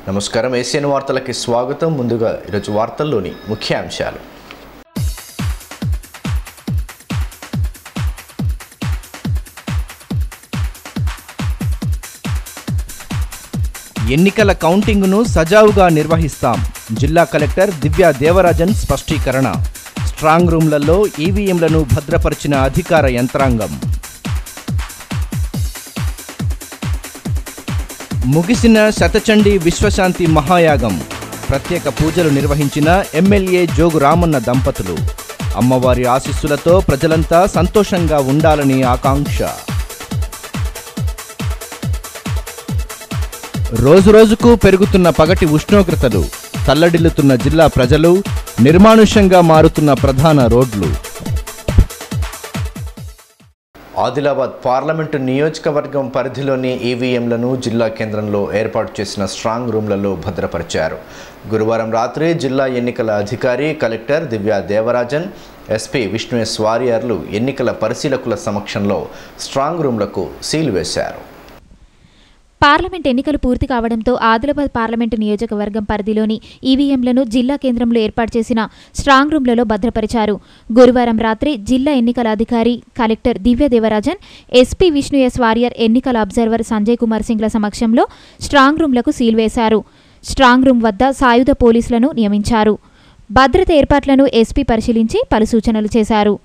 నమస్కారం ఏసియన్ వార్తలకి స్వాగతం. ముందుగా ఈరోజు వార్తల్లోని ముఖ్యాంశాలు. ఎన్నికల కౌంటింగ్ను సజావుగా నిర్వహిస్తాం. జిల్లా కలెక్టర్ దివ్య దేవరాజన్ స్పష్టీకరణ. స్ట్రాంగ్ రూమ్లలో ఈవీఎంలను భద్రపరిచిన అధికార యంత్రాంగం. ముగిసిన శతచండీ విశ్వశాంతి మహాయాగం. ప్రత్యేక పూజలు నిర్వహించిన ఎమ్మెల్యే జోగు రామన్న దంపతులు. అమ్మవారి ఆశీస్సులతో ప్రజలంతా సంతోషంగా ఉండాలని ఆకాంక్ష. రోజురోజుకు పెరుగుతున్న పగటి ఉష్ణోగ్రతలు. తల్లడిల్లుతున్న జిల్లా ప్రజలు. నిర్మానుష్యంగా మారుతున్న ప్రధాన రోడ్లు. ఆదిలాబాద్ పార్లమెంటు నియోజకవర్గం పరిధిలోని ఈవీఎంలను జిల్లా కేంద్రంలో ఏర్పాటు చేసిన స్ట్రాంగ్ రూమ్లలో భద్రపరిచారు. గురువారం రాత్రి జిల్లా ఎన్నికల అధికారి collector Divya Devarajan, SP Vishnu yes వారియర్లు ఎన్నికల పరిశీలకుల సమక్షంలో స్ట్రాంగ్ రూమ్లకు సీల్ వేశారు. పార్లమెంట్ ఎన్నికలు పూర్తి కావడంతో ఆదిలాబాద్ పార్లమెంటు నియోజకవర్గం పరిధిలోని ఈవీఎంలను జిల్లా కేంద్రంలో ఏర్పాటు చేసిన స్ట్రాంగ్ రూమ్లలో భద్రపరిచారు. గురువారం రాత్రి జిల్లా ఎన్నికల అధికారి collector Divya Devarajan, SP Vishnu S Warrier, ఎన్నికల అబ్జర్వర్ సంజయ్ కుమార్ సింగ్ల సమక్షంలో స్ట్రాంగ్ రూమ్లకు సీల్ వేశారు. స్ట్రాంగ్ రూమ్ వద్ద సాయుధ పోలీసులను నియమించారు. భద్రత ఏర్పాట్లను ఎస్పీ పరిశీలించి పలు సూచనలు చేశారు.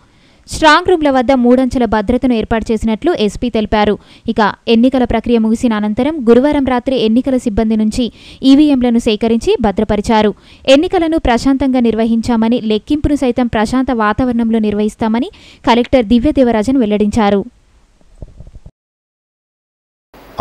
స్ట్రాంగ్ రూమ్ల వద్ద 3 అంచెల భద్రతను ఏర్పాటు చేసినట్లు ఎస్పీ తెలిపారు. ఇక ఎన్నికల ప్రక్రియ ముగిసిన అనంతరం గురువారం రాత్రి ఎన్నికల సిబ్బంది నుంచి ఈవీఎంలను సేకరించి భద్రపరిచారు. ఎన్నికలను ప్రశాంతంగా నిర్వహించామని, లెక్కింపును సైతం ప్రశాంత వాతావరణంలో నిర్వహిస్తామని కలెక్టర్ దివ్య దేవరాజన్ వెల్లడించారు.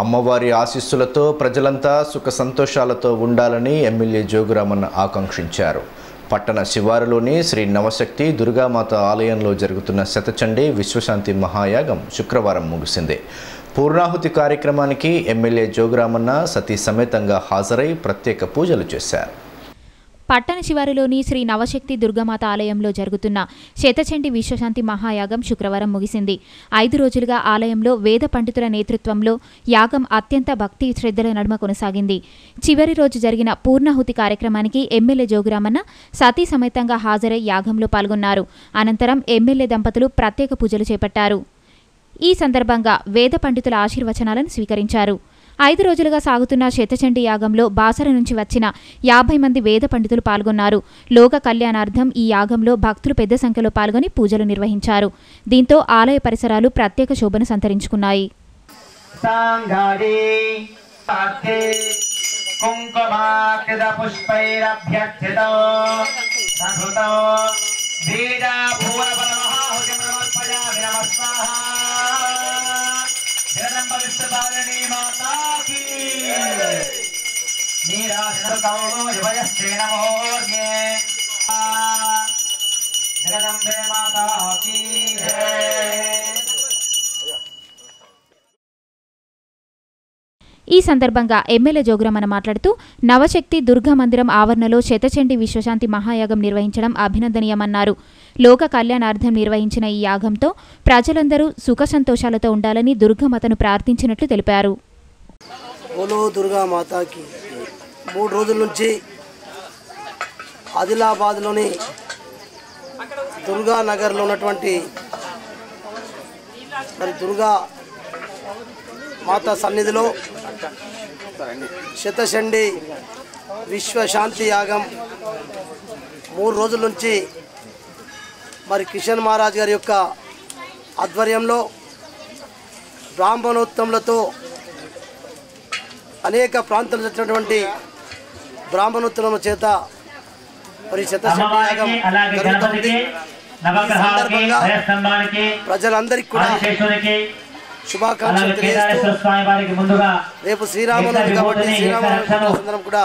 అమ్మవారి ఆశీస్సులతో ప్రజలంతా సుఖ సంతోషాలతో ఉండాలని ఎమ్మెల్యే జోగురామన్న ఆకాంక్షించారు. పట్టణ శివారులోని శ్రీ నవశక్తి దుర్గామాత ఆలయంలో జరుగుతున్న శతచండీ విశ్వశాంతి మహాయాగం శుక్రవారం ముగిసింది. పూర్ణాహుతి కార్యక్రమానికి ఎమ్మెల్యే జోగురామన్న సతీ సమేతంగా హాజరై ప్రత్యేక పూజలు చేశారు. పట్టణ శివారులోని శ్రీ నవశక్తి దుర్గామాత ఆలయంలో జరుగుతున్న శతచండీ విశ్వశాంతి మహాయాగం శుక్రవారం ముగిసింది. 5 రోజులుగా ఆలయంలో వేద పండితుల నేతృత్వంలో యాగం అత్యంత భక్తి శ్రద్ధల నడుమ కొనసాగింది. చివరి రోజు జరిగిన పూర్ణాహుతి కార్యక్రమానికి ఎమ్మెల్యే జోగురామన్న సతీ సమేతంగా హాజరై యాగంలో పాల్గొన్నారు. అనంతరం ఎమ్మెల్యే దంపతులు ప్రత్యేక పూజలు చేపట్టారు. ఈ సందర్భంగా వేద పండితుల ఆశీర్వచనాలను స్వీకరించారు. 5 రోజులుగా సాగుతున్న శతచండీ యాగంలో బాసర నుంచి వచ్చిన 50 మంది వేద పండితులు పాల్గొన్నారు. లోక కళ్యాణార్థం ఈ యాగంలో భక్తులు పెద్ద సంఖ్యలో పాల్గొని పూజలు నిర్వహించారు. దీంతో ఆలయ పరిసరాలు ప్రత్యేక శోభను సంతరించుకున్నాయి. ఈ సందర్భంగా ఎమ్మెల్యే జోగురామన్న మాట్లాడుతూ నవశక్తి దుర్గా మందిరం ఆవరణలో శతచండీ విశ్వశాంతి మహాయాగం నిర్వహించడం అభినందనీయమన్నారు. లోక కళ్యాణార్థం నిర్వహించిన ఈ యాగంతో ప్రజలందరూ సుఖ సంతోషాలతో ఉండాలని దుర్గామాతను ప్రార్థించినట్లు తెలిపారు. దుర్గామాతకి 3 రోజుల నుంచి ఆదిలాబాద్లోని దుర్గానగర్లో ఉన్నటువంటి దుర్గా మాత సన్నిధిలో శతచండీ విశ్వశాంతి యాగం 3 రోజుల నుంచి కిషన్ మహారాజ్ గారి యొక్క ఆధ్వర్యంలో బ్రాహ్మణోత్తములతో అనేక ప్రాంతాలు వచ్చినటువంటి బ్రాహ్మణోత్తముల చేత శతచండీ యాగం జరుగుతుంది. ఈ సందర్భంగా ప్రజలందరికీ కూడా శుభాకాంక్షలు తెలియజేస్తూ రేపు శ్రీరామనవమి కాబట్టి శ్రీరామనవమి సందర్భం కూడా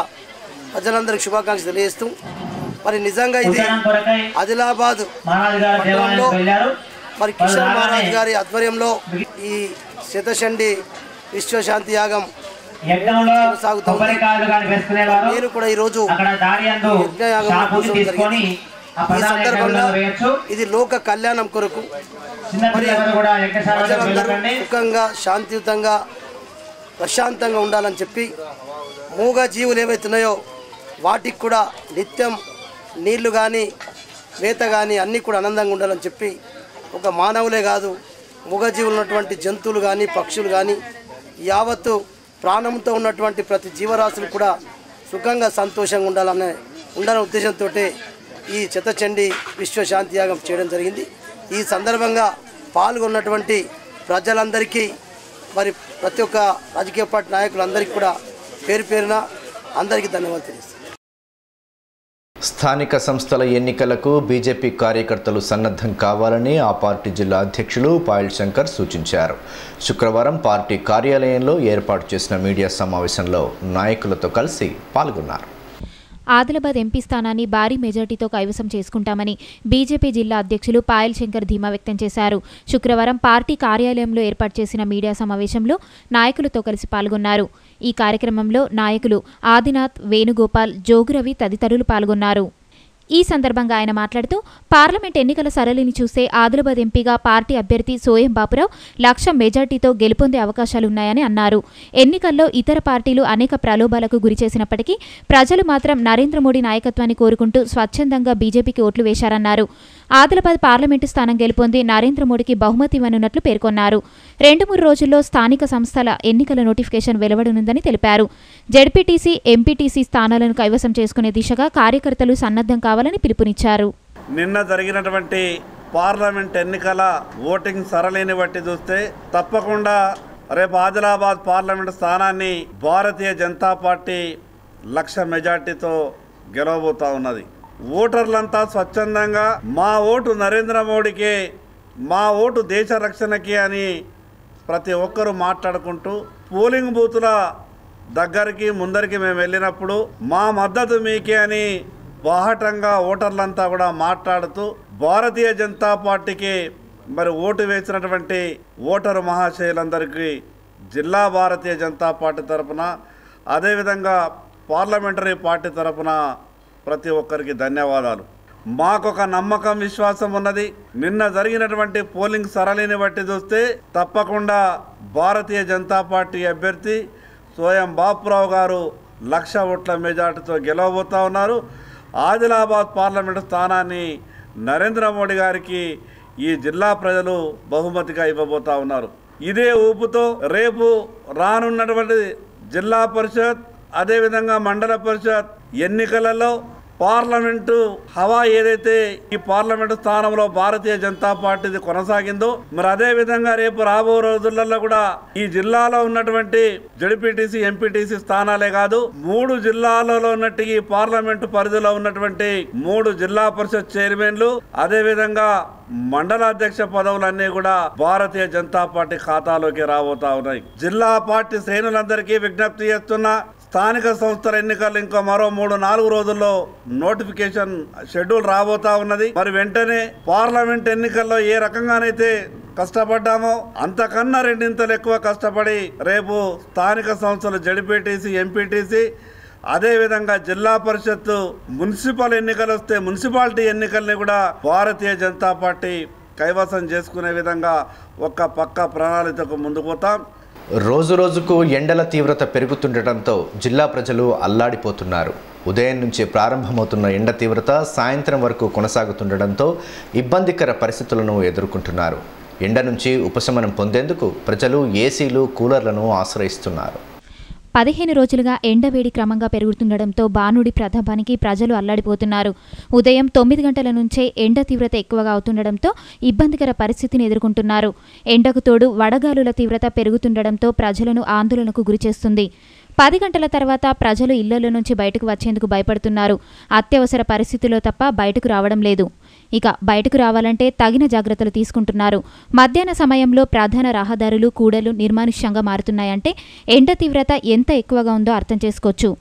ప్రజలందరికీ శుభాకాంక్షలు తెలియజేస్తూ నిజంగా ఇది ఆదిలాబాద్ పట్టణంలో కిషన్ మహారాజ్ గారి ఆధ్వర్యంలో ఈ శతచండీ విశ్వశాంతి యాగం కొనసాగుతుంది. నేను కూడా ఈరోజు యజ్ఞయాగం జరిగింది. ఈ సందర్భంగా ఇది లోక కళ్యాణం కొరకు ప్రజలందరూ సుఖంగా శాంతియుతంగా ప్రశాంతంగా ఉండాలని చెప్పి మూగ జీవులు ఏవైతున్నాయో వాటికి కూడా నిత్యం నీళ్లు కానీ మేత కానీ అన్నీ కూడా ఆనందంగా ఉండాలని చెప్పి ఒక మానవులే కాదు మూగజీవులు ఉన్నటువంటి జంతువులు కానీ పక్షులు కానీ యావత్తు ప్రాణంతో ఉన్నటువంటి ప్రతి జీవరాశులు కూడా సుఖంగా సంతోషంగా ఉండాలనే ఉద్దేశంతో ఈ చిత్తచండీ విశ్వశాంతి యాగం చేయడం జరిగింది. ఈ సందర్భంగా పాల్గొన్నటువంటి ప్రజలందరికీ మరి ప్రతి ఒక్క రాజకీయ పార్టీ నాయకులందరికీ కూడా పేరు పేరున అందరికీ ధన్యవాదాలు తెలుస్తాను. స్థానిక సంస్థల ఎన్నికలకు బీజేపీ కార్యకర్తలు సన్నద్ధం కావాలని ఆ పార్టీ జిల్లా అధ్యక్షులు పాయల్ శంకర్ సూచించారు. శుక్రవారం పార్టీ కార్యాలయంలో ఏర్పాటు చేసిన మీడియా సమావేశంలో నాయకులతో కలిసి పాల్గొన్నారు. ఆదిలాబాద్ ఎంపీ స్థానాన్ని భారీ మెజార్టీతో కైవసం చేసుకుంటామని బీజేపీ జిల్లా అధ్యక్షులు పాయల్ శంకర్ ధీమా వ్యక్తం చేశారు. శుక్రవారం పార్టీ కార్యాలయంలో ఏర్పాటు చేసిన మీడియా సమావేశంలో నాయకులతో కలిసి పాల్గొన్నారు. ఈ కార్యక్రమంలో నాయకులు ఆదినాథ్, వేణుగోపాల్, జోగురవి తదితరులు పాల్గొన్నారు. ఈ సందర్భంగా ఆయన మాట్లాడుతూ పార్లమెంట్ ఎన్నికల సరళిని చూస్తే ఆదిలాబాద్ ఎంపీగా పార్టీ అభ్యర్థి సోయం బాపురావు 1,00,000 మెజార్టీతో గెలుపొందే అవకాశాలున్నాయని అన్నారు. ఎన్నికల్లో ఇతర పార్టీలు అనేక ప్రలోభాలకు గురిచేసినప్పటికీ ప్రజలు మాత్రం నరేంద్ర మోడీ నాయకత్వాన్ని కోరుకుంటూ స్వచ్ఛందంగా బీజేపీకి ఓట్లు వేశారన్నారు. ఆదిలాబాద్ పార్లమెంటు స్థానం గెలుపొంది నరేంద్ర మోడీకి బహుమతి ఇవ్వనున్నట్లు పేర్కొన్నారు. 2-3 రోజుల్లో స్థానిక సంస్థల ఎన్నికల నోటిఫికేషన్ వెలువడనుందని తెలిపారు. జెడ్పీటీసీ, ఎంపీటీసీ స్థానాలను కైవసం చేసుకునే దిశగా కార్యకర్తలు సన్నద్ధం కావాలని పిలుపునిచ్చారు. నిన్న జరిగినటువంటి పార్లమెంట్ ఎన్నికల ఓటింగ్ సరళిని బట్టి చూస్తే తప్పకుండా రేపు ఆదిలాబాద్ పార్లమెంట్ స్థానాన్ని భారతీయ జనతా పార్టీ 1,00,000 మెజార్టీతో గెలవబోతా ఉన్నది. ఓటర్లంతా స్వచ్ఛందంగా మా ఓటు నరేంద్ర మోడీకే, మా ఓటు దేశ రక్షణకి అని ప్రతి ఒక్కరూ మాట్లాడుకుంటూ పోలింగ్ బూతుల దగ్గరికి ముందరికి మేము వెళ్ళినప్పుడు మా మద్దతు మీకే అని బాహటంగా ఓటర్లంతా కూడా మాట్లాడుతూ భారతీయ జనతా పార్టీకి మరి ఓటు వేసినటువంటి ఓటరు మహాశయులందరికీ జిల్లా భారతీయ జనతా పార్టీ తరఫున అదేవిధంగా పార్లమెంటరీ పార్టీ తరఫున ప్రతి ఒక్కరికి ధన్యవాదాలు. మాకొక నమ్మకం, విశ్వాసం ఉన్నది. నిన్న జరిగినటువంటి పోలింగ్ సరళిని బట్టి చూస్తే తప్పకుండా భారతీయ జనతా పార్టీ అభ్యర్థి సోయం బాపురావు గారు 1,00,000 ఓట్ల మెజార్టీతో గెలవబోతా ఉన్నారు. ఆదిలాబాద్ పార్లమెంటు స్థానాన్ని నరేంద్ర మోడీ గారికి ఈ జిల్లా ప్రజలు బహుమతిగా ఇవ్వబోతా ఉన్నారు. ఇదే ఊపుతో రేపు రానున్నటువంటి జిల్లా పరిషత్ అదేవిధంగా మండల పరిషత్ ఎన్నికలలో పార్లమెంటు హవా ఏదైతే ఈ పార్లమెంటు స్థానంలో భారతీయ జనతా పార్టీది కొనసాగిందో మరి అదే విధంగా రేపు రాబో రోజులలో కూడా ఈ జిల్లాలో ఉన్నటువంటి జెడ్పీటీసీ, ఎంపీటీసీ స్థానాలే కాదు 3 జిల్లాలలో ఉన్నట్టు ఈ పార్లమెంటు పరిధిలో ఉన్నటువంటి 3 జిల్లా పరిషత్ చైర్మన్లు అదే విధంగా మండలాధ్యక్ష పదవులన్నీ కూడా భారతీయ జనతా పార్టీ ఖాతాలోకి రాబోతా ఉన్నాయి. జిల్లా పార్టీ శ్రేణులందరికీ విజ్ఞప్తి చేస్తున్నా, స్థానిక సంస్థల ఎన్నికలు ఇంకా మరో 3-4 రోజుల్లో నోటిఫికేషన్ షెడ్యూల్ రాబోతా ఉన్నది. మరి వెంటనే పార్లమెంట్ ఎన్నికల్లో ఏ రకంగానైతే కష్టపడ్డామో అంతకన్నా 2 ఇంతలు ఎక్కువ కష్టపడి రేపు స్థానిక సంస్థలు జెడ్పీటీసీ, ఎంపీటీసీ అదేవిధంగా జిల్లా పరిషత్తు, మున్సిపల్ ఎన్నికలు వస్తే మున్సిపాలిటీ ఎన్నికల్ని కూడా భారతీయ జనతా పార్టీ కైవసం చేసుకునే విధంగా ఒక పక్క ప్రణాళికకు ముందుకు పోతాం. రోజురోజుకు ఎండల తీవ్రత పెరుగుతుండటంతో జిల్లా ప్రజలు అల్లాడిపోతున్నారు. ఉదయం నుంచి ప్రారంభమవుతున్న ఎండ తీవ్రత సాయంత్రం వరకు కొనసాగుతుండటంతో ఇబ్బందికర పరిస్థితులను ఎదుర్కొంటున్నారు. ఎండ నుంచి ఉపశమనం పొందేందుకు ప్రజలు ఏసీలు, కూలర్లను ఆశ్రయిస్తున్నారు. 15 రోజులుగా ఎండవేడి క్రమంగా పెరుగుతుండటంతో బాణుడి ప్రతాపానికి ప్రజలు అల్లాడిపోతున్నారు. ఉదయం 9 గంటల నుంచే ఎండ తీవ్రత ఎక్కువగా అవుతుండటంతో ఇబ్బందికర పరిస్థితిని ఎదుర్కొంటున్నారు. ఎండకు తోడు వడగాలుల తీవ్రత పెరుగుతుండటంతో ప్రజలను ఆందోళనకు గురిచేస్తుంది. 10 గంటల తర్వాత ప్రజలు ఇళ్లలో నుంచి బయటకు వచ్చేందుకు భయపడుతున్నారు. అత్యవసర పరిస్థితుల్లో తప్ప బయటకు రావడం లేదు. ఇక బయటకు రావాలంటే తగిన జాగ్రత్తలు తీసుకుంటున్నారు. మధ్యాహ్న సమయంలో ప్రధాన రహదారులు, కూడలు నిర్మానుష్యంగా మారుతున్నాయంటే ఎండ తీవ్రత ఎంత ఎక్కువగా ఉందో అర్థం చేసుకోవచ్చు.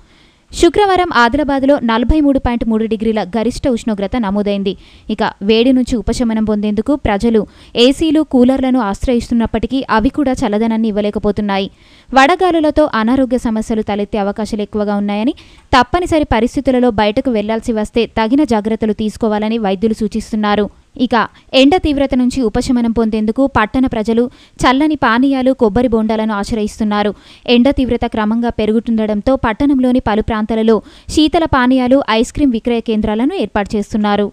శుక్రవారం ఆదిలాబాద్లో 43.3 డిగ్రీల గరిష్ట ఉష్ణోగ్రత నమోదైంది. ఇక వేడి నుంచి ఉపశమనం పొందేందుకు ప్రజలు ఏసీలు, కూలర్లను ఆశ్రయిస్తున్నప్పటికీ అవి కూడా చల్లదనాన్ని ఇవ్వలేకపోతున్నాయి. వడగాలులతో అనారోగ్య సమస్యలు తలెత్తే అవకాశాలు ఎక్కువగా ఉన్నాయని, తప్పనిసరి పరిస్థితులలో బయటకు వెళ్లాల్సి వస్తే తగిన జాగ్రత్తలు తీసుకోవాలని వైద్యులు సూచిస్తున్నారు. ఇక ఎండ తీవ్రత నుంచి ఉపశమనం పొందేందుకు పట్టణ ప్రజలు చల్లని పానీయాలు కొబ్బరి బోండాలను ఆశ్రయిస్తున్నారు. ఎండ తీవ్రత క్రమంగా పెరుగుతుండటంతో పట్టణంలోని పలు ప్రాంతాలలో శీతల పానీయాలు, ఐస్ క్రీం విక్రయ కేంద్రాలను ఏర్పాటు చేస్తున్నారు.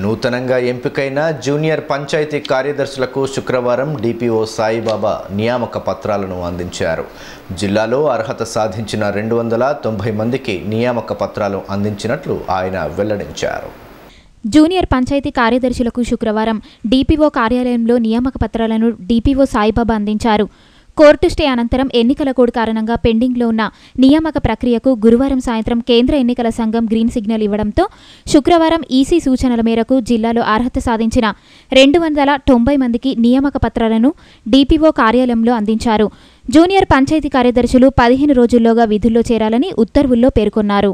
నూతనంగా ఎంపికైన జూనియర్ పంచాయతీ కార్యదర్శులకు శుక్రవారం డిపిఓ సాయిబాబా నియామక పత్రాలను అందించారు. జిల్లాలో అర్హత సాధించిన 290 మందికి నియామక పత్రాలు అందించినట్లు ఆయన వెల్లడించారు. జూనియర్ పంచాయతీ కార్యదర్శులకు శుక్రవారం డిపిఓ కార్యాలయంలో నియామక పత్రాలను డిపిఓ సాయిబాబా అందించారు. కోర్టు స్టే అనంతరం ఎన్నికల కోడ్ కారణంగా పెండింగ్లో ఉన్న నియామక ప్రక్రియకు గురువారం సాయంత్రం కేంద్ర ఎన్నికల సంఘం గ్రీన్ సిగ్నల్ ఇవ్వడంతో శుక్రవారం ఈసీ సూచనల మేరకు జిల్లాలో అర్హత సాధించిన 290 మందికి నియామక పత్రాలను డిపిఓ కార్యాలయంలో అందించారు. జూనియర్ పంచాయతీ కార్యదర్శులు 15 రోజుల్లోగా విధుల్లో చేరాలని ఉత్తర్వుల్లో పేర్కొన్నారు.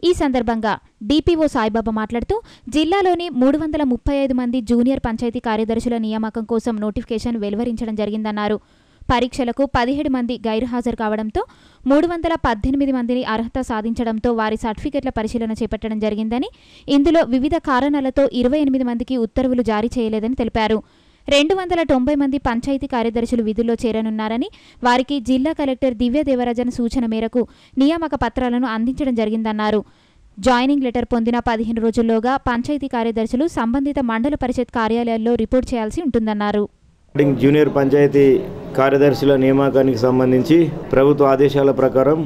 ఈ సందర్భంగా డిపిఓ సాయిబాబా మాట్లాడుతూ జిల్లాలోని 335 మంది జూనియర్ పంచాయతీ కార్యదర్శుల నియామకం కోసం నోటిఫికేషన్ వెలువరించడం జరిగిందన్నారు. పరీక్షలకు 17 మంది గైర్హాజరు కావడంతో 318 మందిని అర్హత సాధించడంతో వారి సర్టిఫికెట్ల పరిశీలన చేపట్టడం జరిగిందని, ఇందులో వివిధ కారణాలతో 28 మందికి ఉత్తర్వులు జారీ చేయలేదని తెలిపారు. 290 మంది పంచాయతీ కార్యదర్శులు విధుల్లో చేరనున్నారని, వారికి జిల్లా కలెక్టర్ దివ్య దేవరాజన్ సూచన మేరకు నియామక పత్రాలను అందించడం జరిగిందన్నారు. జాయినింగ్ లెటర్ పొందిన 15 రోజుల్లోగా పంచాయతీ కార్యదర్శులు సంబంధిత మండల పరిషత్ కార్యాలయాల్లో రిపోర్ట్ చేయాల్సి ఉంటుందన్నారు. జూనియర్ పంచాయతీ కార్యదర్శుల నియామకానికి సంబంధించి ప్రభుత్వ ఆదేశాల ప్రకారం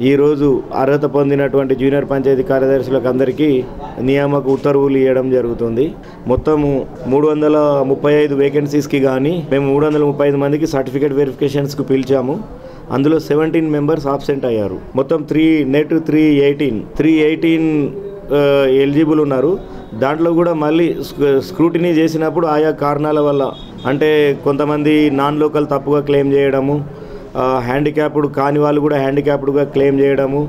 ఈరోజు అర్హత పొందినటువంటి జూనియర్ పంచాయతీ కార్యదర్శులకు అందరికీ నియామక ఉత్తర్వులు ఇవ్వడం జరుగుతుంది. మొత్తము 335 వేకెన్సీస్కి కానీ మేము 335 మందికి సర్టిఫికేట్ వెరిఫికేషన్స్కి పిలిచాము. అందులో 17 మెంబర్స్ ఆబ్సెంట్ అయ్యారు. మొత్తం 318 ఎలిజిబుల్ ఉన్నారు. దాంట్లో కూడా మళ్ళీ స్క్రూటినీ చేసినప్పుడు ఆయా కారణాల వల్ల, అంటే కొంతమంది నాన్ లోకల్ తప్పుగా క్లెయిమ్ చేయడము, హ్యాండిక్యాప్డ్ కాని వాళ్ళు కూడా హ్యాండిక్యాప్డ్గా క్లెయిమ్ చేయడము,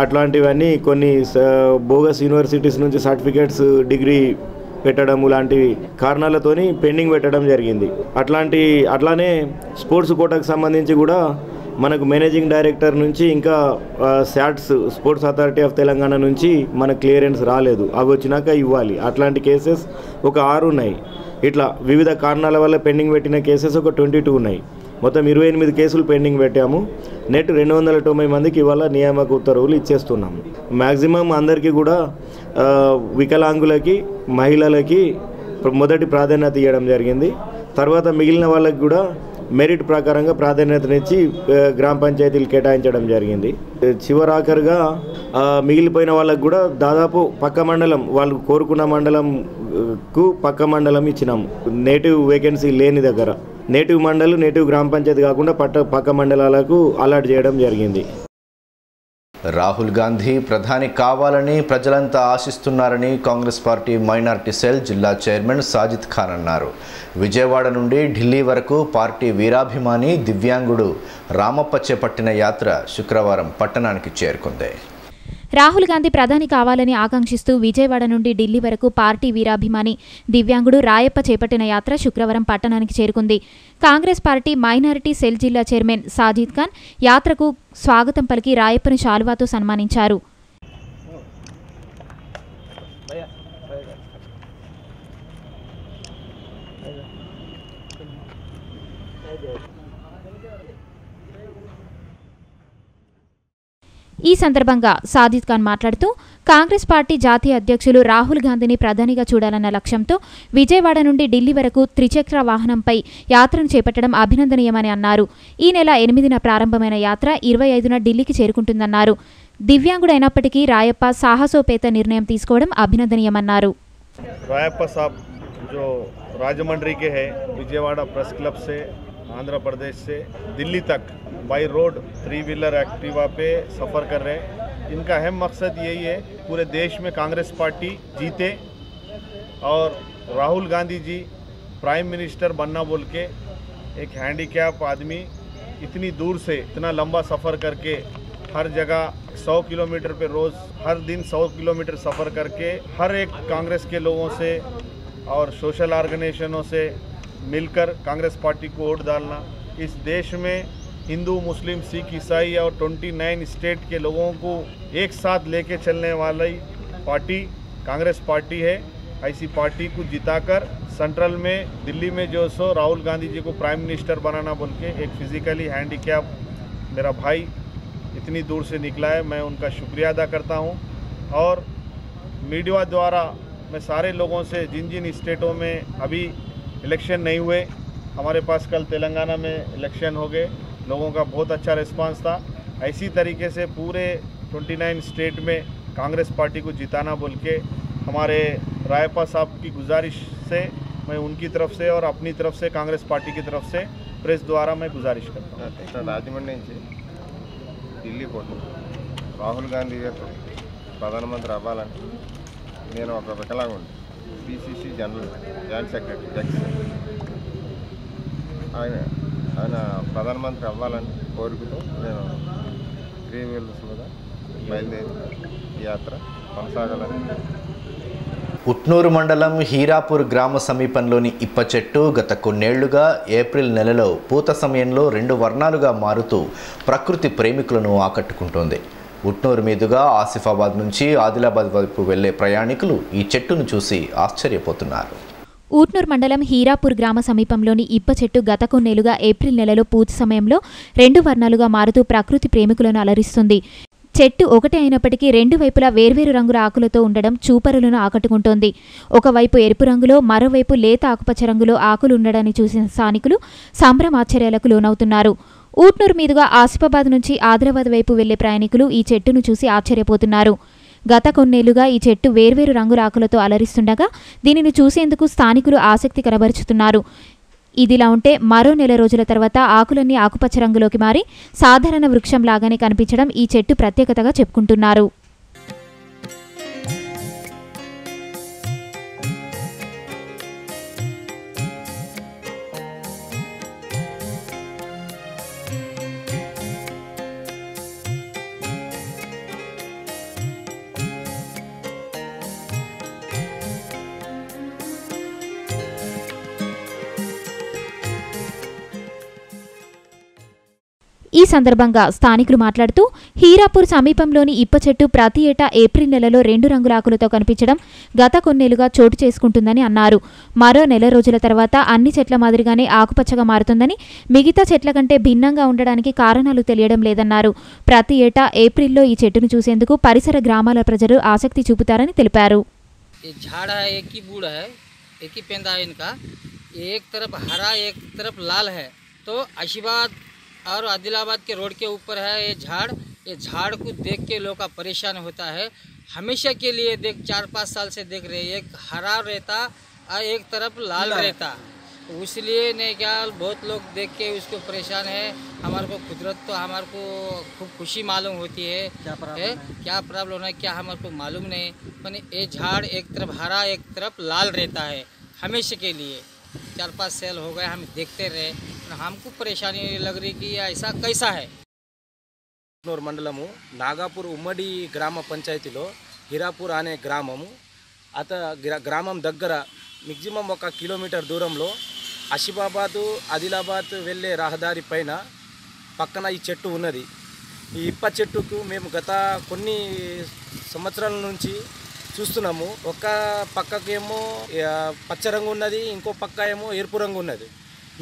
అట్లాంటివన్నీ కొన్ని బోగస్ యూనివర్సిటీస్ నుంచి సర్టిఫికేట్స్ డిగ్రీ పెట్టడము లాంటి కారణాలతోని పెండింగ్ పెట్టడం జరిగింది. అట్లానే స్పోర్ట్స్ కోటాకు సంబంధించి కూడా మనకు మేనేజింగ్ డైరెక్టర్ నుంచి ఇంకా sats sports authority of Telangana నుంచి మనకు క్లియరెన్స్ రాలేదు. అవి వచ్చినాక ఇవ్వాలి. అట్లాంటి కేసెస్ ఒక 6 ఉన్నాయి. ఇట్లా వివిధ కారణాల వల్ల పెండింగ్ పెట్టిన కేసెస్ ఒక 22 ఉన్నాయి. మొత్తం 28 కేసులు పెండింగ్ పెట్టాము. నెట్ 290 మందికి ఇవాళ నియామక ఉత్తర్వులు ఇచ్చేస్తున్నాము. మ్యాక్సిమం అందరికీ కూడా వికలాంగులకి, మహిళలకి మొదటి ప్రాధాన్యత ఇవ్వడం జరిగింది. తర్వాత మిగిలిన వాళ్ళకి కూడా మెరిట్ ప్రకారంగా ప్రాధాన్యతనిచ్చి గ్రామ పంచాయతీలు కేటాయించడం జరిగింది. చివరాఖరుగా మిగిలిపోయిన వాళ్ళకు కూడా దాదాపు పక్క మండలం, వాళ్ళు కోరుకున్న మండలంకు పక్క మండలం ఇచ్చినాము. నేటివ్ వేకెన్సీ లేని దగ్గర నేటివ్ మండలం, నేటివ్ గ్రామ పంచాయతీ కాకుండా పక్క మండలాలకు అలాట్ చేయడం జరిగింది. రాహుల్ గాంధీ ప్రధాని కావాలని ప్రజలంతా ఆశిస్తున్నారని కాంగ్రెస్ పార్టీ మైనారిటీ సెల్ జిల్లా చైర్మన్ సాజిద్ ఖాన్ అన్నారు. విజయవాడ నుండి ఢిల్లీ వరకు పార్టీ వీరాభిమాని దివ్యాంగుడు రామప్ప చేపట్టిన యాత్ర శుక్రవారం పట్టణానికి చేరుకుంది. రాహుల్ గాంధీ ప్రధాని కావాలని ఆకాంక్షిస్తూ విజయవాడ నుండి ఢిల్లీ వరకు పార్టీ వీరాభిమాని దివ్యాంగుడు రాయప్ప చేపట్టిన యాత్ర శుక్రవారం పట్టణానికి చేరుకుంది. కాంగ్రెస్ పార్టీ మైనారిటీ సెల్ జిల్లా చైర్మన్ సాజిద్ ఖాన్ యాత్రకు స్వాగతం పలికి రాయప్పను శాలువాతో సన్మానించారు. ఈ సందర్భంగా సాజిద్ ఖాన్ మాట్లాడుతూ కాంగ్రెస్ పార్టీ జాతీయ అధ్యక్షులు రాహుల్ గాంధీని ప్రధానిగా చూడాలన్న లక్ష్యంతో విజయవాడ నుండి ఢిల్లీ వరకు త్రిచక్ర వాహనంపై యాత్రను చేపట్టడం అభినందనీయమని అన్నారు. ఈ నెల 8న ప్రారంభమైన యాత్ర 25న ఢిల్లీకి చేరుకుంటుందన్నారు. దివ్యాంగుడైనప్పటికీ రాయప్ప సాహసోపేత నిర్ణయం తీసుకోవడం అభినందనీయమన్నారు. रायप्पा साहब जो राजमंड्री के हैं, विजयवाड़ा प्रेस क्लब से आंध्र प्रदेश से दिल्ली तक बाई रोड 3 व्हीलर एक्टिवा पे सफ़र कर रहे हैं। इनका अहम मकसद यही है पूरे देश में कांग्रेस पार्टी जीते और राहुल गांधी जी प्राइम मिनिस्टर बनना बोल के एक हैंडीकैप आदमी इतनी दूर से इतना लंबा सफ़र करके हर जगह 100 किलोमीटर पे रोज़ हर दिन 100 किलोमीटर सफ़र करके हर एक कांग्रेस के लोगों से और सोशल ऑर्गेनाइजेशनों से मिलकर कांग्रेस पार्टी को वोट डालना। इस देश में हिंदू, मुस्लिम, सिख, ईसाई और 29 स्टेट के लोगों को एक साथ लेके चलने वाली पार्टी कांग्रेस पार्टी है। ऐसी पार्टी को जिताकर सेंट्रल में दिल्ली में जो सो राहुल गांधी जी को प्राइम मिनिस्टर बनाना बोल के एक फिज़िकली हैंडीकैप मेरा भाई इतनी दूर से निकला है, मैं उनका शुक्रिया अदा करता हूं। और मीडिया द्वारा मैं सारे लोगों से जिन जिन स्टेटों में अभी इलेक्शन नहीं हुए, हमारे पास कल तेलंगाना में इलेक्शन हो गए, लोगों का बहुत अच्छा रिस्पांस था। ऐसी तरीके से पूरे 29 स्टेट में कांग्रेस पार्टी को जिताना बोल के हमारे रायप्पा साहब की गुजारिश से मैं उनकी तरफ से और अपनी तरफ से कांग्रेस पार्टी की तरफ से प्रेस द्वारा मैं गुजारिश करता हूँ। రాజమండ్రి నుంచి ఢిల్లీ పోటీ రాహుల్ గాంధీ గారు ప్రధానమంత్రి అవ్వాలని నేను ఒక వికలాంగుడిని, పిసిసి జాయింట్ సెక్రటరీ ఎక్స్, ఆయన ప్రధానమంత్రి అవ్వాలని కోరుకుతూ నేను 3 వీలర్స్ మీద బయలుదేరి యాత్ర కొనసాగాలని. ఉట్నూరు మండలం హీరాపూర్ గ్రామ సమీపంలోని ఇప్ప చెట్టు గత కొన్నేళ్లుగా ఏప్రిల్ నెలలో పూత సమయంలో 2 వర్ణాలుగా మారుతూ ప్రకృతి ప్రేమికులను ఆకట్టుకుంటోంది. ఉట్నూరు మీదుగా ఆసిఫాబాద్ నుంచి ఆదిలాబాద్ వైపు వెళ్లే ప్రయాణికులు ఈ చెట్టును చూసి ఆశ్చర్యపోతున్నారు. ఊట్నూరు మండలం హీరాపూర్ గ్రామ సమీపంలోని ఇప్ప చెట్టు గత కొన్నేళ్లుగా ఏప్రిల్ నెలలో పూత సమయంలో 2 వర్ణాలుగా మారుతూ ప్రకృతి ప్రేమికులను అలరిస్తుంది. చెట్టు ఒకటే అయినప్పటికీ 2 వైపులా వేర్వేరు రంగుల ఆకులతో ఉండడం చూపరులను ఆకట్టుకుంటోంది. ఒకవైపు ఎరుపు రంగులో, మరోవైపు లేత ఆకుపచ్చ రంగులో ఆకులు ఉండడాన్ని చూసిన స్థానికులు సంభ్రమాశ్చర్యాలకు లోనవుతున్నారు. ఊట్నూరు మీదుగా ఆసిఫాబాద్ నుంచి ఆదిలాబాద్ వైపు వెళ్లే ప్రయాణికులు ఈ చెట్టును చూసి ఆశ్చర్యపోతున్నారు. గత కొన్నేళ్లుగా ఈ చెట్టు వేర్వేరు రంగుల ఆకులతో అలరిస్తుండగా దీనిని చూసేందుకు స్థానికులు ఆసక్తి కనబరుచుతున్నారు. ఇదిలా ఉంటే మరో నెల రోజుల తర్వాత ఆకులన్నీ ఆకుపచ్చ రంగులోకి మారి సాధారణ వృక్షం లాగానే కనిపించడం ఈ చెట్టు ప్రత్యేకతగా చెప్పుకుంటున్నారు. ఈ సందర్భంగా స్థానికులు మాట్లాడుతూ హీరాపూర్ సమీపంలోని ఇప్ప చెట్టు ప్రతి ఏటా ఏప్రిల్ నెలలో 2 రంగుల ఆకులతో కనిపించడం గత కొన్నేళ్లుగా చోటు చేసుకుంటుందని అన్నారు. మరో నెల రోజుల తర్వాత అన్ని చెట్ల మాదిరిగానే ఆకుపచ్చగా మారుతుందని, మిగతా చెట్ల కంటే భిన్నంగా ఉండడానికి కారణాలు తెలియడం లేదన్నారు. ప్రతి ఏటా ఏప్రిల్లో ఈ చెట్టును చూసేందుకు పరిసర గ్రామాల ప్రజలు ఆసక్తి చూపుతారని తెలిపారు. और आदिलाबाद के रोड के ऊपर है ये झाड़ को देख के लोग का परेशान होता है। हमेशा के लिए देख 4-5 साल से देख रहे, एक हरा रहता और एक तरफ लाल रहता, इसलिए नहीं क्या बहुत लोग देख के उसको परेशान है। हमारे को कुदरत तो हमारे को खूब खुशी मालूम होती है, क्या प्रॉब्लम है क्या हमारे को मालूम नहीं, पर ये झाड़ एक तरफ हरा एक तरफ लाल रहता है हमेशा के लिए। 4-5 साल हो गए हम देखते रहे, हमको परेशानी लग रही कि ऐसा कैसा है. ఉట్నూరు మండలము నాగాపూర్ ఉమ్మడి గ్రామ పంచాయతీలో హీరాపూర్ అనే గ్రామము గ్రామం దగ్గర మిక్సిమం 1 కిలోమీటర్ దూరంలో ఆసిఫాబాదు ఆదిలాబాద్ వెళ్ళే రహదారి పైన పక్కన ఈ చెట్టు ఉన్నది. ఈ ఇప్ప చెట్టుకు మేము గత కొన్ని సంవత్సరాల నుంచి చూస్తున్నాము. ఒక పక్కకేమో పచ్చ రంగు ఉన్నది, ఇంకో పక్క ఏమో ఎరుపు రంగు ఉన్నది.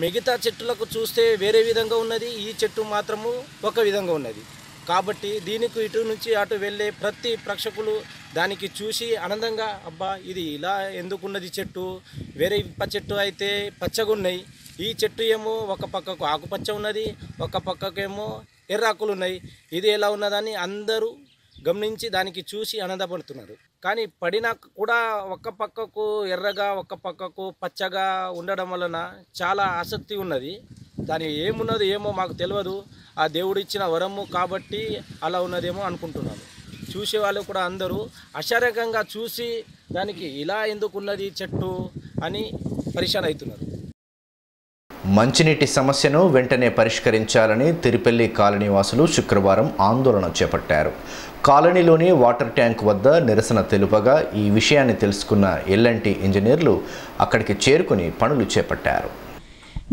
మిగతా చెట్టులకు చూస్తే వేరే విధంగా ఉన్నది, ఈ చెట్టు మాత్రము ఒక విధంగా ఉన్నది. కాబట్టి దీనికి ఇటు నుంచి అటు వెళ్ళే ప్రతి ప్రేక్షకులు దానికి చూసి ఆనందంగా అబ్బా ఇది ఇలా ఎందుకున్నది చెట్టు, వేరే ఇప్ప చెట్టు అయితే పచ్చగా ఉన్నాయి, ఈ చెట్టు ఏమో ఒక పక్కకు ఆకుపచ్చ ఉన్నది, ఒక పక్కకేమో ఎర్రాకులు ఉన్నాయి, ఇది ఎలా ఉన్నదని అందరూ గమనించి దానికి చూసి ఆనందపడుతున్నారు. కానీ పడినా కూడా ఒక్క పక్కకు ఎర్రగా ఒక్క పక్కకు పచ్చగా ఉండడం వలన చాలా ఆసక్తి ఉన్నది. దాని ఏమున్నదో ఏమో మాకు తెలియదు. ఆ దేవుడిచ్చిన వరము కాబట్టి అలా ఉన్నదేమో అనుకుంటున్నాను. చూసేవాళ్ళు కూడా అందరూ ఆశ్చర్యకంగా చూసి దానికి ఇలా ఎందుకున్నది చెట్టు అని పరిశాన్ అవుతున్నారు. మంచినీటి సమస్యను వెంటనే పరిష్కరించాలని తిరుపల్లి కాలనీ వాసులు శుక్రవారం ఆందోళన చేపట్టారు. కాలనీలోని వాటర్ ట్యాంక్ వద్ద నిరసన తెలుపగా ఈ విషయాన్ని తెలుసుకున్న ఎల్ఎన్టీ ఇంజనీర్లు అక్కడికి చేరుకుని పనులు చేపట్టారు.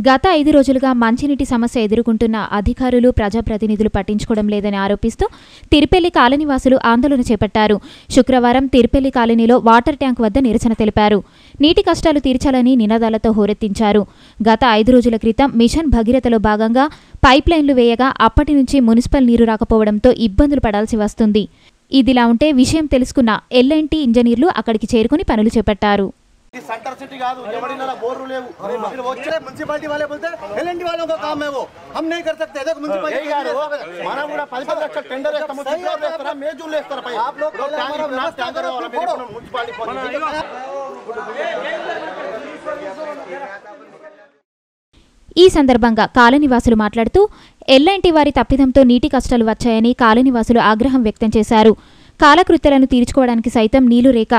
గత 5 రోజులుగా మంచినీటి సమస్య ఎదుర్కొంటున్న అధికారులు ప్రజాప్రతినిధులు పట్టించుకోవడం లేదని ఆరోపిస్తూ తిరుపల్లి కాలనీవాసులు ఆందోళన చేపట్టారు. శుక్రవారం తిరుపల్లి కాలనీలో వాటర్ ట్యాంక్ వద్ద నిరసన తెలిపారు. నీటి కష్టాలు తీర్చాలని నినాదాలతో హోరెత్తించారు. గత 5 రోజుల క్రితం మిషన్ భగీరథలో భాగంగా పైప్ లైన్లు వేయగా అప్పటి నుంచి మున్సిపల్ నీరు రాకపోవడంతో ఇబ్బందులు పడాల్సి వస్తుంది. ఇదిలా ఉంటే విషయం తెలుసుకున్న ఎల్ఎన్టీ ఇంజనీర్లు అక్కడికి చేరుకుని పనులు చేపట్టారు. सेंटर सिटी का बोर म्यूनसिपालिटी वाले बोलते हैं एलएनटी वालों का काम है वो, हम नहीं कर सकते. देखो म्यूनसिपालिटी टेंडर आप लोग ఈ సందర్భంగా కాలనీవాసులు మాట్లాడుతూ ఎల్ఎన్టీ వారి తప్పిదంతో నీటి కష్టాలు వచ్చాయని కాలనీవాసులు ఆగ్రహం వ్యక్తం చేశారు. కాలకృత్యాలను తీర్చుకోవడానికి సైతం నీళ్లు రేక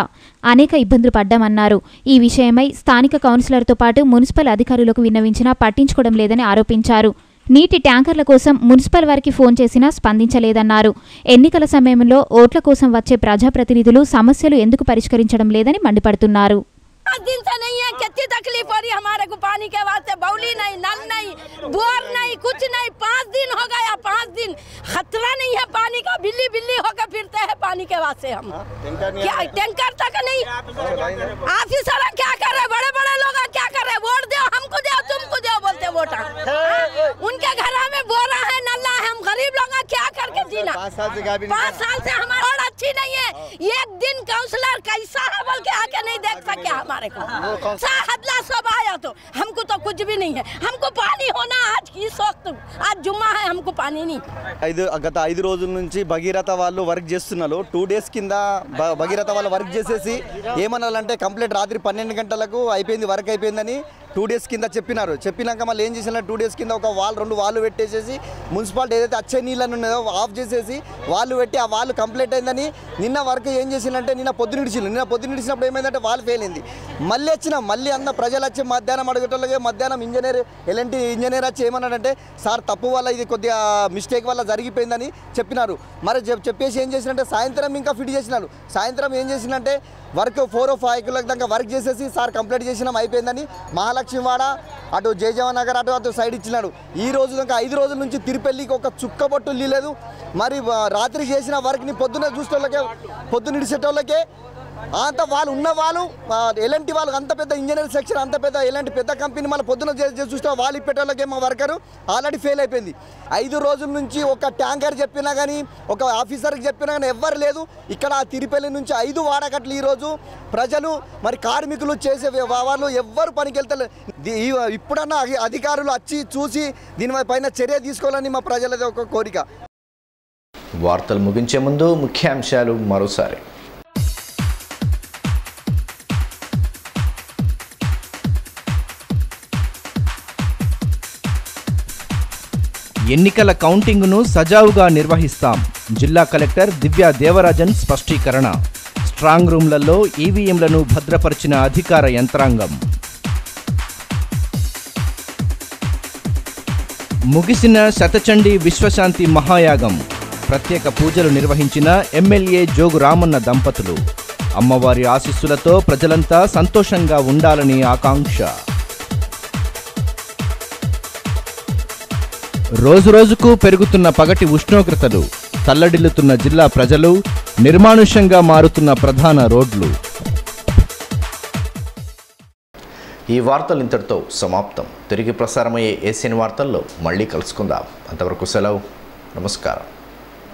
అనేక ఇబ్బందులు పడ్డామన్నారు. ఈ విషయమై స్థానిక కౌన్సిలర్తో పాటు మున్సిపల్ అధికారులకు విన్నవించినా పట్టించుకోవడం లేదని ఆరోపించారు. నీటి ట్యాంకర్ల కోసం మున్సిపల్ వారికి ఫోన్ చేసినా స్పందించలేదన్నారు. ఎన్నికల సమయంలో ఓట్ల కోసం వచ్చే ప్రజాప్రతినిధులు సమస్యలు ఎందుకు పరిష్కరించడం లేదని మండిపడుతున్నారు. 5 दिन से नहीं है, कितनी तकलीफ हो रही है हमारे को पानी के वास्ते. बाउली नहीं, नल नहीं, बोर नहीं, कुछ नहीं. 5 दिन हो गया, 5 दिन खतरा नहीं है पानी का. बिल्ली बिल्ली होकर फिरते हैं पानी के वास्ते. हम क्या टैंकर तक नहीं. ऑफिसर क्या कर रहे, बड़े बड़े लोग क्या कर रहे, वोट दो हमको दो तुमको दो बोलते वोट. उनके घर में बोरा है, नल्ला है, हम गरीब लोग क्या करके जीना. 5 साल से हमारी रोड अच्छी नहीं है. एक दिन काउंसलर कैसा है बोल के आके नहीं देख सके हमारे को. हदला सब आया तो हमको तो कुछ भी नहीं है. हमको पानी होना आज इस वक्त, आज जुम्मा है, हमको पानी नहीं. గత 5 రోజుల నుంచి భగీరథ వాళ్ళు వర్క్ చేస్తున్నారు. 2 days కింద భగీరథ వాళ్ళు వర్క్ చేసేసి ఏమన్నారంటే కంప్లీట్ రాత్రి 12 గంటలకు అయిపోయింది, వర్క్ అయిపోయిందని 2 days కింద చెప్పినారు. చెప్పినాక మళ్ళీ ఏం చేసినా 2 days కింద ఒక వాల్ 2 వాళ్ళు పెట్టేసేసి మున్సిపాలిటీ ఏదైతే వచ్చే నీళ్ళని ఉన్నదో ఆఫ్ చేసేసి వాళ్ళు పెట్టి ఆ వాళ్ళు కంప్లీట్ అయిందని నిన్న వర్క్ ఏం చేసిందంటే నిన్న పొద్దునిడిచినప్పుడు ఏమైందంటే వాళ్ళు ఫెయిల్ అయింది. మళ్ళీ అన్న ప్రజలు వచ్చి మధ్యాహ్నం అడిగేటోళ్ళకి మధ్యాహ్నం ఎల్ఎన్టీ ఇంజనీర్ వచ్చి ఏమన్నాడంటే సార్ తప్పు వల్ల ఇది కొద్దిగా మిస్టేక్ వల్ల జరిగిపోయిందని చెప్పినారు. మరి చెప్పేసి ఏం చేసినంటే సాయంత్రం ఇంకా ఫిట్ చేసినారు. సాయంత్రం ఏం చేసిందంటే వర్క్ 4 or 5 కిలోల దాకా వర్క్ చేసేసి సార్ కంప్లీట్ చేసినాం అయిపోయిందని మహాలక్ష్మివాడ అటు జయజవన్ నగర్ అటు సైడ్ ఇచ్చినాడు. ఈ రోజు దాకా 5 రోజుల నుంచి తిరుపల్లికి ఒక చుక్క బొట్టు లేదు. మరి రాత్రి చేసిన వర్క్ని పొద్దునిడిచేటోళ్ళకే అంత వాళ్ళు ఉన్న వాళ్ళు ఎల్ఎన్టీ వాళ్ళు అంత పెద్ద ఇంజనీర్ సెక్షన్ అంత పెద్ద ఎల్ఎన్టీ పెద్ద కంపెనీ మళ్ళీ పొద్దున చూస్తే వాళ్ళు ఇప్పేటోళ్ళకే మా వర్కరు ఆల్రెడీ ఫెయిల్ అయిపోయింది. 5 రోజుల నుంచి ఒక ట్యాంకర్ చెప్పినా కానీ ఒక ఆఫీసర్కి చెప్పినా కానీ ఎవ్వరు లేదు. ఇక్కడ తిరుపల్లి నుంచి 5 వాడకట్లు ఈరోజు ప్రజలు మరి కార్మికులు చేసే వాళ్ళు ఎవ్వరు పనికి వెళ్తారు. ఇప్పుడన్నా అధికారులు వచ్చి చూసి దీనిపైన చర్య తీసుకోవాలని మా ప్రజలది ఒక కోరిక. వార్తలు ముగించే ముందు ముఖ్యాంశాలు మరోసారి. ఎన్నికల కౌంటింగ్ను సజావుగా నిర్వహిస్తాం. జిల్లా కలెక్టర్ దివ్య దేవరాజన్ స్పష్టీకరణ. స్ట్రాంగ్ రూమ్లలో ఈవీఎంలను భద్రపరిచిన అధికార యంత్రాంగం. ముగిసిన శతచండీ విశ్వశాంతి మహాయాగం. ప్రత్యేక పూజలు నిర్వహించిన ఎమ్మెల్యే జోగు రామన్న దంపతులు. అమ్మవారి ఆశీస్సులతో ప్రజలంతా సంతోషంగా ఉండాలని ఆకాంక్ష. రోజురోజుకు పెరుగుతున్న పగటి ఉష్ణోగ్రతలు, తల్లడిల్లుతున్న జిల్లా ప్రజలు, నిర్మానుష్యంగా మారుతున్న ప్రధాన రోడ్లు. ఈ వార్తలు ఇంతటితో సమాప్తం. తిరిగి ప్రసారమయ్యే ఏసియన్ వార్తల్లో మళ్ళీ కలుసుకుందాం. అంతవరకు సెలవు. నమస్కారం.